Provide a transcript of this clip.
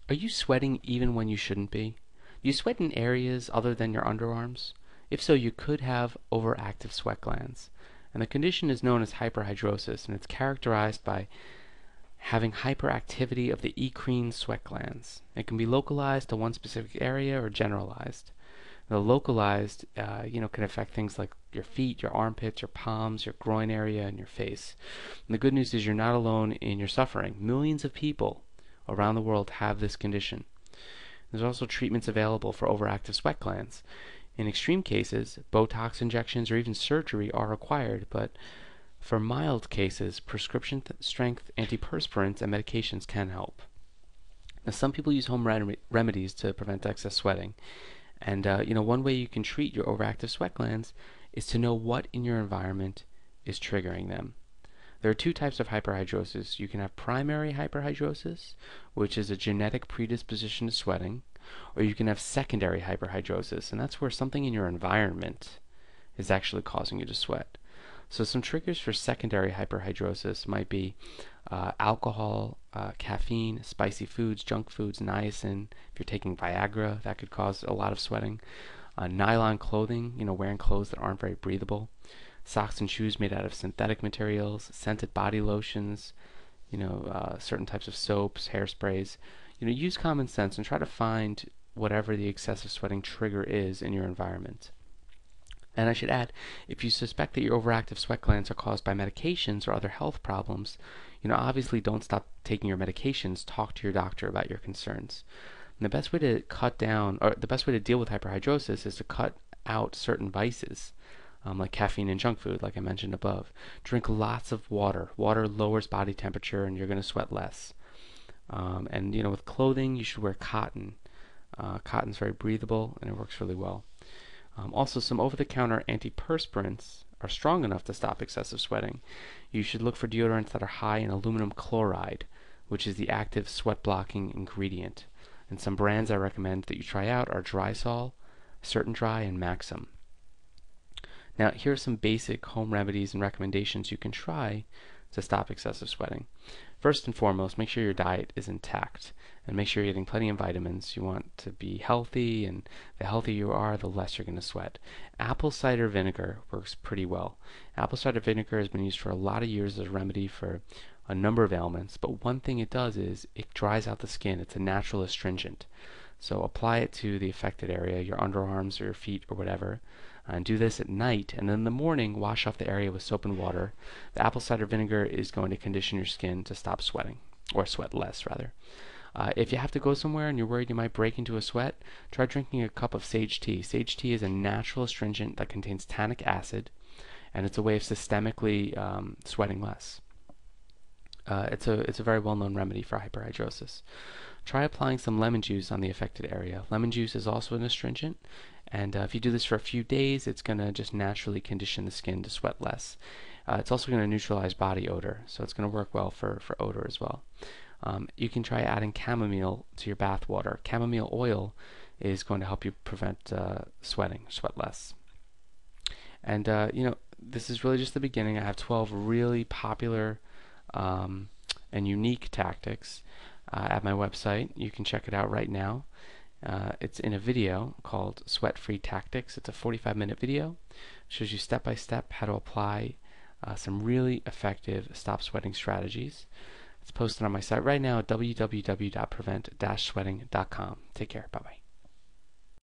Are you sweating even when you shouldn't be? Do you sweat in areas other than your underarms? If so, you could have overactive sweat glands. And the condition is known as hyperhidrosis, and it's characterized by having hyperactivity of the eccrine sweat glands. It can be localized to one specific area or generalized. The localized, can affect things like your feet, your armpits, your palms, your groin area, and your face. And the good news is you're not alone in your suffering. Millions of people around the world have this condition. There's also treatments available for overactive sweat glands. In extreme cases, Botox injections or even surgery are required, but for mild cases, prescription strength antiperspirants and medications can help. Now, some people use home remedies to prevent excess sweating. And one way you can treat your overactive sweat glands is to know what in your environment is triggering them. There are two types of hyperhidrosis. You can have primary hyperhidrosis, which is a genetic predisposition to sweating, or you can have secondary hyperhidrosis, and that's where something in your environment is actually causing you to sweat. So some triggers for secondary hyperhidrosis might be alcohol, caffeine, spicy foods, junk foods, niacin. If you're taking Viagra, that could cause a lot of sweating. Nylon clothing, wearing clothes that aren't very breathable. Socks and shoes made out of synthetic materials, scented body lotions, certain types of soaps, hairsprays. Use common sense and try to find whatever the excessive sweating trigger is in your environment. And I should add, if you suspect that your overactive sweat glands are caused by medications or other health problems, obviously don't stop taking your medications. Talk to your doctor about your concerns. And the best way to the best way to deal with hyperhidrosis is to cut out certain vices, like caffeine and junk food, like I mentioned above. Drink lots of water. Water lowers body temperature, and you're going to sweat less. And with clothing, you should wear cotton. Cotton's very breathable, and it works really well. Also, some over-the-counter antiperspirants are strong enough to stop excessive sweating. You should look for deodorants that are high in aluminum chloride, which is the active sweat-blocking ingredient. And some brands I recommend that you try out are Drysol, Certain Dry, and Maxim. Now, here are some basic home remedies and recommendations you can try to stop excessive sweating. First and foremost, make sure your diet is intact and make sure you're getting plenty of vitamins. You want to be healthy, and the healthier you are, the less you're going to sweat. Apple cider vinegar works pretty well. Apple cider vinegar has been used for a lot of years as a remedy for a number of ailments, but one thing it does is it dries out the skin. It's a natural astringent. So apply it to the affected area, your underarms or your feet or whatever, and do this at night, and then in the morning wash off the area with soap and water. The apple cider vinegar is going to condition your skin to stop sweating, or sweat less rather. If you have to go somewhere and you're worried you might break into a sweat, try drinking a cup of sage tea. Sage tea is a natural astringent that contains tannic acid, and it's a way of systemically sweating less. It's a very well-known remedy for hyperhidrosis. Try applying some lemon juice on the affected area. Lemon juice is also an astringent, and if you do this for a few days, it's going to just naturally condition the skin to sweat less. It's also going to neutralize body odor, so it's going to work well for odor as well. You can try adding chamomile to your bath water. Chamomile oil is going to help you prevent sweat less. And this is really just the beginning. I have 12 really popular and unique tactics at my website. You can check it out right now. It's in a video called Sweat Free Tactics. It's a 45-minute video. Shows you step by step how to apply some really effective stop sweating strategies. It's posted on my site right now at www.prevent-sweating.com. Take care. Bye-bye.